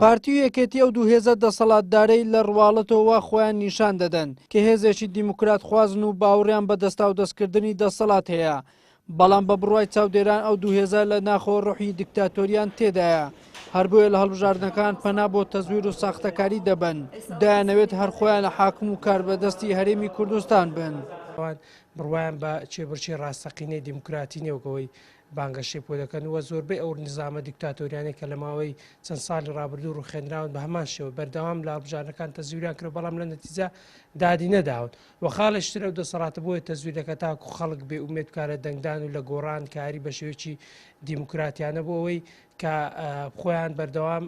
پارتی و یەکێتی ئەو دوو هێزە دەسەڵاتدارەی لە ڕواڵەتەوە خۆیان نیشان دەدەن کە هێزێکی دیموکرات خوازن و باوەڕیان بە دەستا و دەستکردنی دەسەڵات هەیە، بەڵام بە بڕوای چاودێران ئەو دوو هێزە لە ناخۆ ڕوحی دیکتاتۆریان تێدایە، هەر بۆیە لە هەڵبژاردنەکان پەنا بۆ تەزویر و ساختەکاری دەبن، دایانەوێت هەر خۆیان لە حاکم و کاربەدەستی هەرێمی کوردستان بن. بڕوایان بە چێبڕچی ڕاستەقینەی دیموکراتی نێوگەوەی بانگەشەی پۆ دەکەن وە زۆربەی ئەو نظامە دیکتاتۆریانێک کە لە ماوەی چەند ساڵی ڕابردوو ڕوخێنراون بە هەمان شێوە بەردەوام لە هەڵبژاردنەکان تەزویریان کرد، بەڵام لە نەتیجە دادی نەداون و خاڵشترە و دەسەڵاتە بۆیە تەزویرەکە تاکو خەڵک بێ ئومێدکارە دەنگدان و لە گۆڕان کاری بە شێوەیەکی دیموکراتیانە بۆ ئەوەی کە خۆیان بەردەوام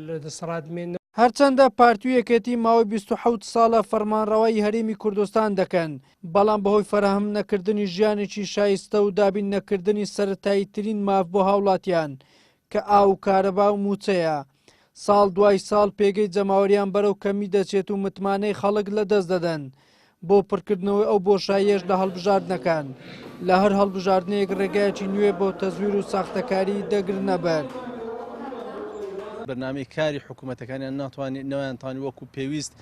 لە دەسەڵات بمێنن. هەرچەندە پارتی و یەکێتی ماوەی 27 ساڵە فەرمانڕەوایی هەرێمی کوردستان دەکەن، بەڵام بەهۆی فەرەهم نەکردنی ژیانێکی شایستە و دابین نەکردنی سەرەتاییترین ماف بۆ هاوڵاتیان کە ئاو و کارەبا و موچەیە، ساڵ دوای ساڵ پێگەی جەماوەریان بەرەو کەمی دەچێت و متمانەی خەڵک لەدەست دەدەن بۆ پڕکردنەوەی ئەو بۆشاییەش لە هەڵبژاردنەکان. لە هەر هەڵبژاردنەیەک ڕێگایەکی نوێ بۆ تەزویر و ساختەکاری دەگرنە بەر. بەرنامەی کاری حکوومەتەکانیان ناتوانێت نەوەیانتوانی وەکو پێویست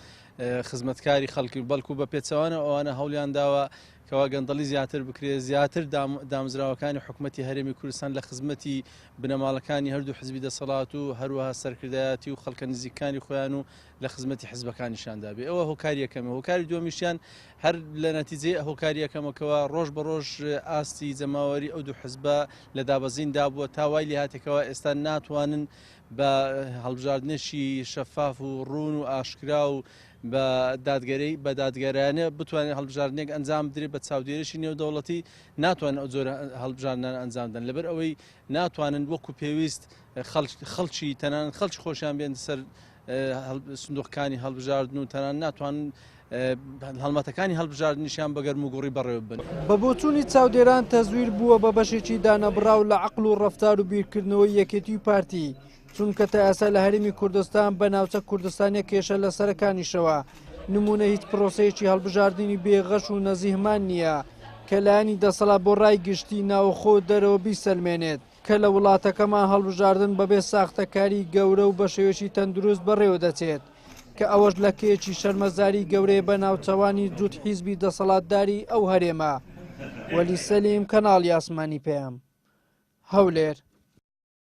خزمەتکاری خەڵکی بەڵکو بە پێچەوانە ئەوانە هەوڵیان داوە کەوا گەندەڵی زیاتر بکرێت، زیاتر دامزراوەکانی حکوومەتی هەرێمی کوردستان لە خزمەتی بنەماڵەکانی هەردوو حزبی دەسەڵات و هەروەها سەرکردایەتی و خەڵکە نزیکانی خۆیان و لە خزمەتی حزبەکانیشاندا بێ. ئەوە هۆکاری یەکەمە. هۆکاری دووەمیشیان هەر لە نەتیجەی هۆکاری یەکەمەکەوە ڕۆژ بە ڕۆژ ئاستی جەماوەری ئەو دوو حزبە لە دابەزیندا بووە تا وای لێ هاتێکەوە ئێستا ناتوانن بە هەڵبژاردنێکی شەفاف و ڕوون و ئاشکرا و بە دادگەرانە بتوانێت هەڵبژاردنێک ئەنجام بدرێت بە چاودێرێکی نێودەوڵەتی، ناتوانن ئەو جۆرە هەڵبژاردنان ئەنجامدەن لەبەر ئەوەی ناتوانن وەکو پێویست خەڵکی تەنان خەڵکی خۆشیان بێن سەر سندوقەکانی هەڵبژاردن و تەنان ناتوانن هەڵمەتەکانی هەڵبژاردنیشیان بە گەرم و گوڕی بەڕێوە بن. بە بۆچوونی چاودێران تەزویر بووە بە بەشێکی دانەبراو لە عەقڵ و ڕەفتار و بیرکردنەوەی یەکێتی و پارتی، چونکە تا ئێستا لە هەرێمی کوردستان بە ناوچە کوردستانیە کێشە لە سەرەکانیشەوە، نمونە هیچ پرۆسەیەکی هەڵبژاردننی بێغەش و نەزیهمان نییە کە لایەنی دەسەڵات بۆ ڕای گشتی ناوخۆ دەرەوە بیسەلمێنێت کە لە وڵاتەکەمان هەڵبژاردن بەبێ ساختەکاری گەورە و بە شێوەیەکی تەندروست بەڕێوە دەچێت کە ئەوەش لە کێکی شەرمەزاری گەورەی بە ناوچەوانی جووت حیزبی دەسەڵاتداری ئەو هەرێمە. وەلی سەلیم، کەناڵی ئاسمانی پێم، هەولێر.